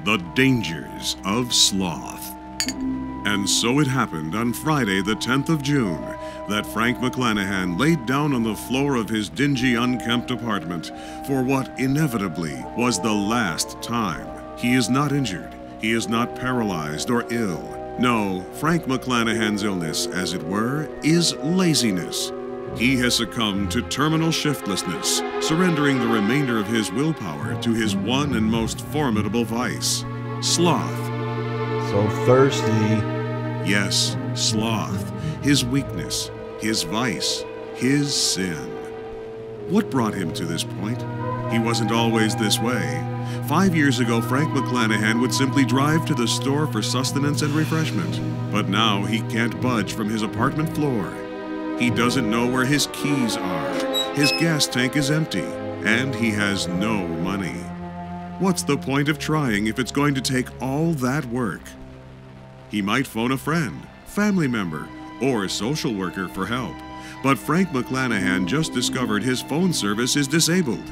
The Dangers of Sloth. And so it happened on Friday, the 10th of June, that Frank McClanahan laid down on the floor of his dingy, unkempt apartment for what inevitably was the last time. He is not injured. He is not paralyzed or ill. No, Frank McClanahan's illness, as it were, is laziness. He has succumbed to terminal shiftlessness, surrendering the remainder of his willpower to his one and most formidable vice, sloth. So thirsty. Yes, sloth, his weakness, his vice, his sin. What brought him to this point? He wasn't always this way. 5 years ago, Frank McClanahan would simply drive to the store for sustenance and refreshment. But now he can't budge from his apartment floor. He doesn't know where his keys are. His gas tank is empty, and he has no money. What's the point of trying if it's going to take all that work? He might phone a friend, family member, or a social worker for help. But Frank McClanahan just discovered his phone service is disabled.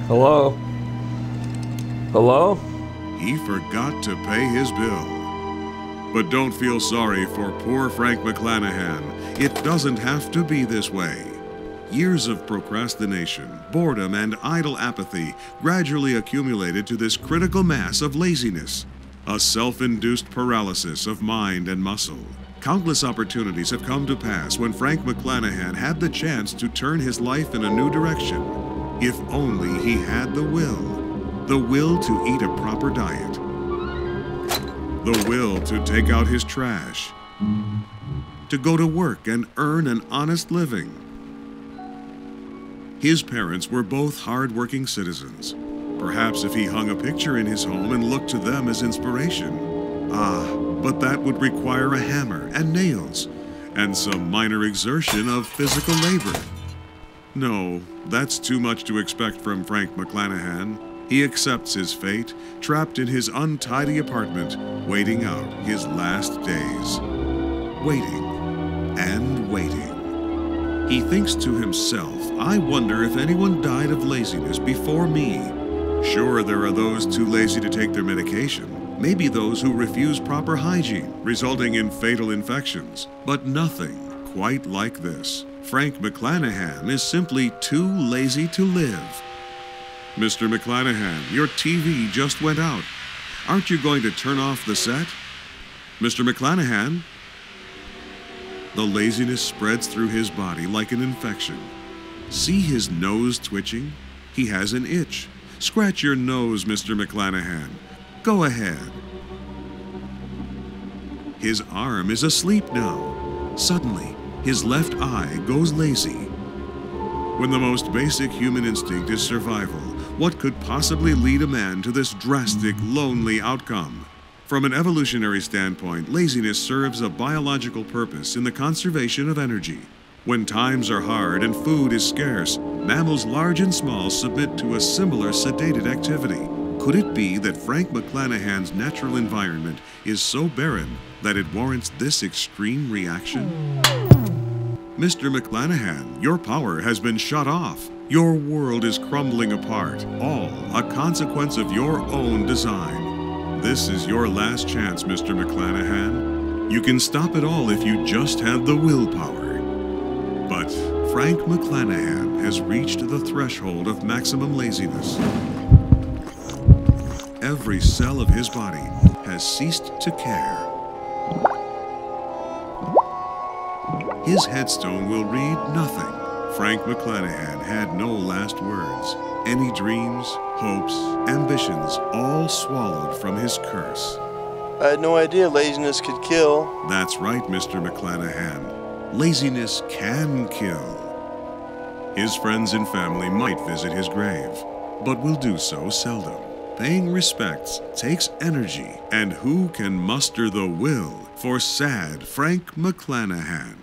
Hello? Hello? He forgot to pay his bill. But don't feel sorry for poor Frank McClanahan. It doesn't have to be this way. Years of procrastination, boredom, and idle apathy gradually accumulated to this critical mass of laziness, a self-induced paralysis of mind and muscle. Countless opportunities have come to pass when Frank McClanahan had the chance to turn his life in a new direction, if only he had the will to eat a proper diet, the will to take out his trash, to go to work and earn an honest living. His parents were both hard-working citizens. Perhaps if he hung a picture in his home and looked to them as inspiration. But that would require a hammer and nails, and some minor exertion of physical labor. No, that's too much to expect from Frank McClanahan. He accepts his fate, trapped in his untidy apartment, waiting out his last days. Waiting and waiting. He thinks to himself, I wonder if anyone died of laziness before me. Sure, there are those too lazy to take their medication, maybe those who refuse proper hygiene, resulting in fatal infections, but nothing quite like this. Frank McClanahan is simply too lazy to live. Mr. McClanahan, your TV just went out. Aren't you going to turn off the set? Mr. McClanahan? The laziness spreads through his body like an infection. See his nose twitching? He has an itch. Scratch your nose, Mr. McClanahan. Go ahead. His arm is asleep now. Suddenly, his left eye goes lazy. When the most basic human instinct is survival, what could possibly lead a man to this drastic, lonely outcome? From an evolutionary standpoint, laziness serves a biological purpose in the conservation of energy. When times are hard and food is scarce, mammals large and small submit to a similar sedated activity. Could it be that Frank McClanahan's natural environment is so barren that it warrants this extreme reaction? Mr. McClanahan, your power has been shut off. Your world is crumbling apart, all a consequence of your own design. This is your last chance, Mr. McClanahan. You can stop it all if you just have the willpower. But Frank McClanahan has reached the threshold of maximum laziness. Every cell of his body has ceased to care. His headstone will read nothing. Frank McClanahan had no last words. Any dreams, hopes, ambitions, all swallowed from his curse. I had no idea laziness could kill. That's right, Mr. McClanahan. Laziness can kill. His friends and family might visit his grave, but will do so seldom. Paying respects takes energy, and who can muster the will for sad Frank McClanahan?